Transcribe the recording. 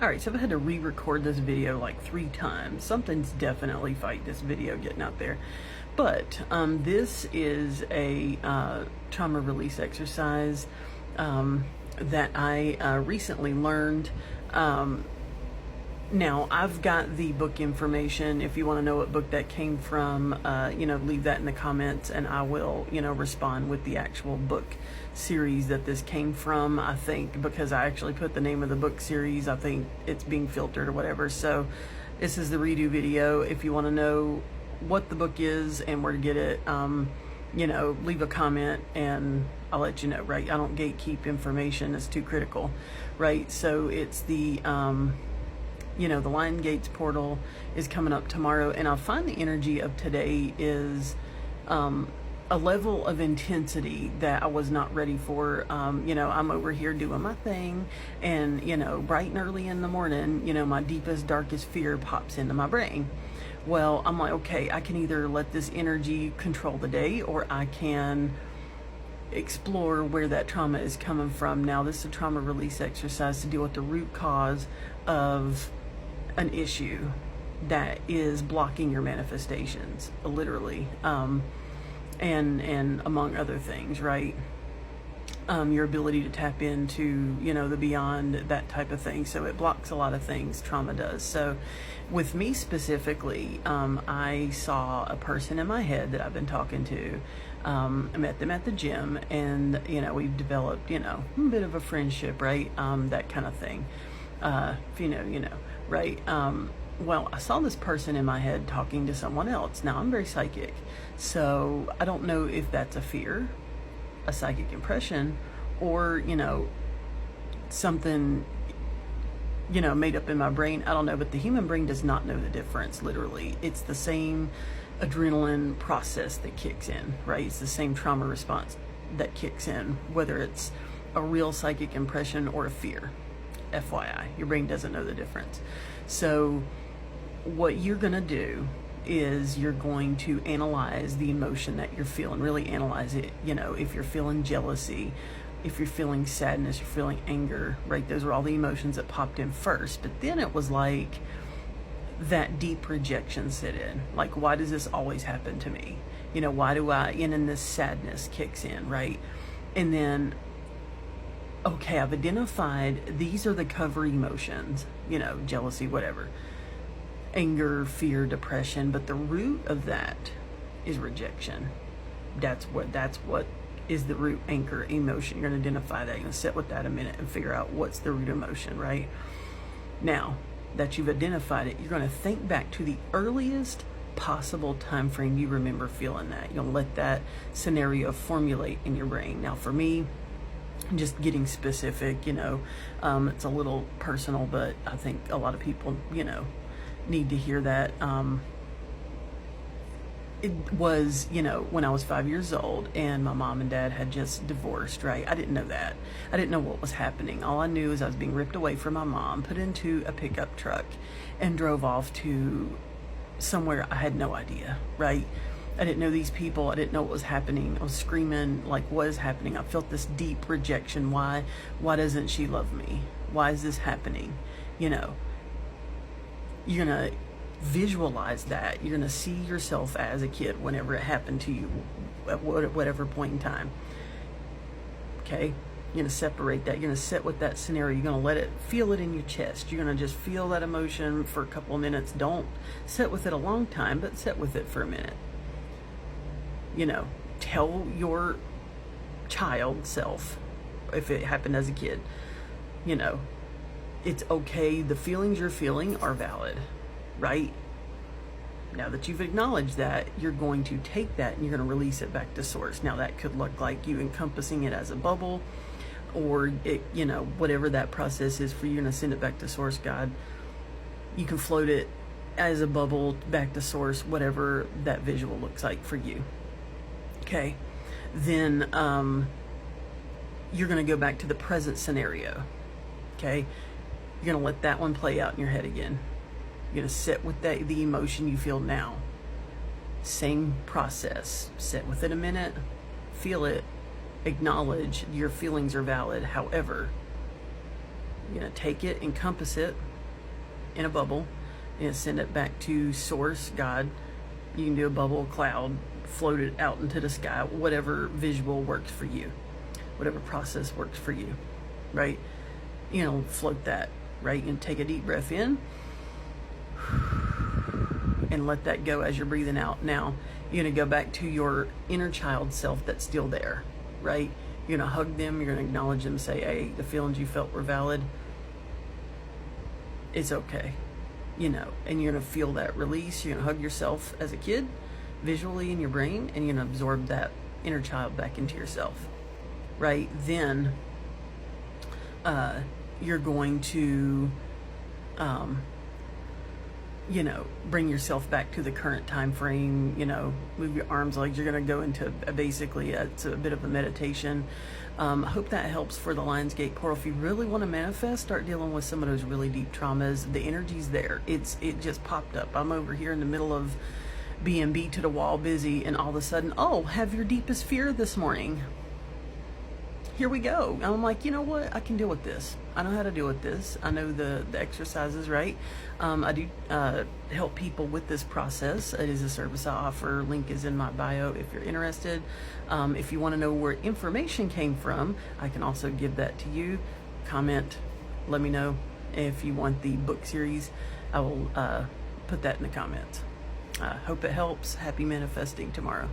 Alright, so I've had to re-record this video like 3 times. Something's definitely fighting this video getting out there. But this is a trauma release exercise that I recently learned. Now, I've got the book information. If you want to know what book that came from, leave that in the comments and I will, respond with the actual book series that this came from. I think because I actually put the name of the book series, I think it's being filtered or whatever. So this is the redo video. If you want to know what the book is and where to get it, leave a comment and I'll let you know, right? I don't gatekeep information. It's too critical, right? So it's the the Lionsgate's portal is coming up tomorrow, and I find the energy of today is a level of intensity that I was not ready for. I'm over here doing my thing, and bright and early in the morning, my deepest, darkest fear pops into my brain. Well, I'm like, okay, I can either let this energy control the day, or I can explore where that trauma is coming from. Now, this is a trauma release exercise to deal with the root cause of an issue that is blocking your manifestations, literally, and among other things, right? Your ability to tap into, the beyond, that type of thing. So it blocks a lot of things, trauma does. So with me specifically, I saw a person in my head that I've been talking to. I met them at the gym, and, we've developed, a bit of a friendship, right? That kind of thing. If you know, right? Well, I saw this person in my head talking to someone else. Now, I'm very psychic, so I don't know if that's a fear, a psychic impression, or, something, made up in my brain. I don't know, but the human brain does not know the difference, literally. It's the same adrenaline process that kicks in, right? It's the same trauma response that kicks in, whether it's a real psychic impression or a fear. FYI, your brain doesn't know the difference. So what you're going to do is you're going to analyze the emotion that you're feeling, really analyze it. If you're feeling jealousy, if you're feeling sadness, you're feeling anger, right? Those are all the emotions that popped in first. But then it was like that deep rejection set in. Like, why does this always happen to me? Why do I, and then this sadness kicks in, right? And then, okay, I've identified these are the cover emotions, jealousy, whatever, anger, fear, depression, but the root of that is rejection. That's what is the root anchor emotion. You're going to identify that. You're going to sit with that a minute and figure out what's the root emotion, right? Now that you've identified it, you're going to think back to the earliest possible time frame you remember feeling that. You're going to let that scenario formulate in your brain. Now, for me, just getting specific, it's a little personal, but I think a lot of people, need to hear that. It was, when I was 5 years old and my mom and dad had just divorced, right? I didn't know that. I didn't know what was happening. All I knew is I was being ripped away from my mom, put into a pickup truck, and drove off to somewhere I had no idea, right? I didn't know these people. I didn't know what was happening. I was screaming, like, what is happening? I felt this deep rejection. Why doesn't she love me? Why is this happening? You're going to visualize that. You're going to see yourself as a kid whenever it happened to you at whatever point in time. Okay? You're going to separate that. You're going to sit with that scenario. You're going to feel it in your chest. You're going to just feel that emotion for a couple of minutes. Don't sit with it a long time, but sit with it for a minute. Tell your child self, if it happened as a kid, it's okay. The feelings you're feeling are valid, right? Now that you've acknowledged that, you're going to take that and you're going to release it back to source. Now that could look like you encompassing it as a bubble, or it, whatever that process is for you. You're going to send it back to source, God. You can float it as a bubble back to source, whatever that visual looks like for you. Okay, then you're going to go back to the present scenario. Okay, you're going to let that one play out in your head again. You're going to sit with the emotion you feel now. Same process. Sit with it a minute, feel it, acknowledge your feelings are valid. However, you're going to take it, encompass it, in a bubble and send it back to source, God. You can do a bubble, cloud, float it out into the sky, whatever visual works for you, whatever process works for you, right? Float that, right? And take a deep breath in and let that go as you're breathing out. Now, you're going to go back to your inner child self that's still there, right? You're going to hug them. You're going to acknowledge them, say, hey, the feelings you felt were valid. It's okay, and you're going to feel that release. You're going to hug yourself as a kid visually in your brain, and you're going to absorb that inner child back into yourself, right? Then you're going to bring yourself back to the current time frame, move your arms, legs. You're going to go into basically, it's a bit of a meditation. I hope that helps for the Lionsgate portal. If you really want to manifest, start dealing with some of those really deep traumas. The energy's there. It just popped up. I'm over here in the middle of being beat to the wall, busy, and all of a sudden, have your deepest fear this morning. Here we go. And I'm like, you know what? I can deal with this. I know how to deal with this. I know the exercises, right? I do help people with this process. It is a service I offer. Link is in my bio if you're interested. If you want to know where information came from, I can also give that to you. Comment, let me know. If you want the book series, I will put that in the comments. Hope it helps. Happy manifesting tomorrow.